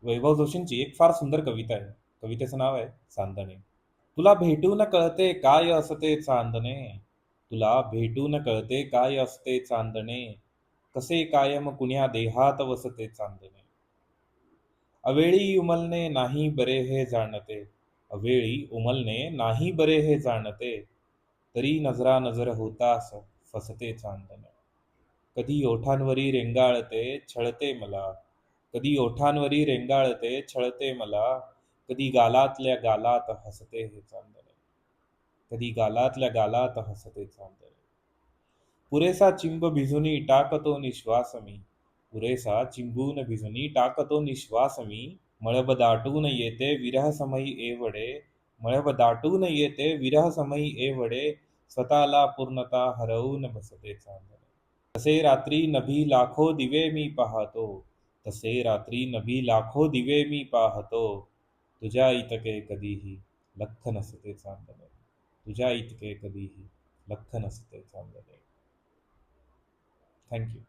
वैभव जोशींची एक फार सुंदर कविता आहे. कवितेचं नाव आहे चांदणे. तुला भेटून कळते काय असते चांदणे, तुला भेटून कळते काय असते चांदणे, कसे कायम कुण्या देहात वसते चांदणे. अवेळी उमलणे नाही बरे हे जाणते, अवेळी उमलणे नाही बरे हे जाणते, तरी नजरा नजर होतास फसते चांदणे. कधी ओठांवरी रेंगाळते छळते मला, कधी ओठांवरी रेंगाळते छळते मला, कधी गालातल्या गालात हसते हे चांदणे, कधी गालातल्या गालात हसते चांदणे. पुरेसा चिंब भिजुनी टाकतो निश्वास मी, पुरेसा चिंबून भिजुनी टाकतो निश्वास मी, मळभ दाटून येते विरह समयी एवढे, मळभ दाटून येते विरह समयी एवढे, स्वतःला पूर्णता हरवून बसते चांदणे. तसे रात्री नभी लाखो दिवे मी पाहतो, तसे रात्री नभी लाखो दिवे मी पाहतो, तुझ्या इतके कधीही लख नसते चांदणे, तुझ्या इतके कधीही लख नसते चांदणे. Thank you.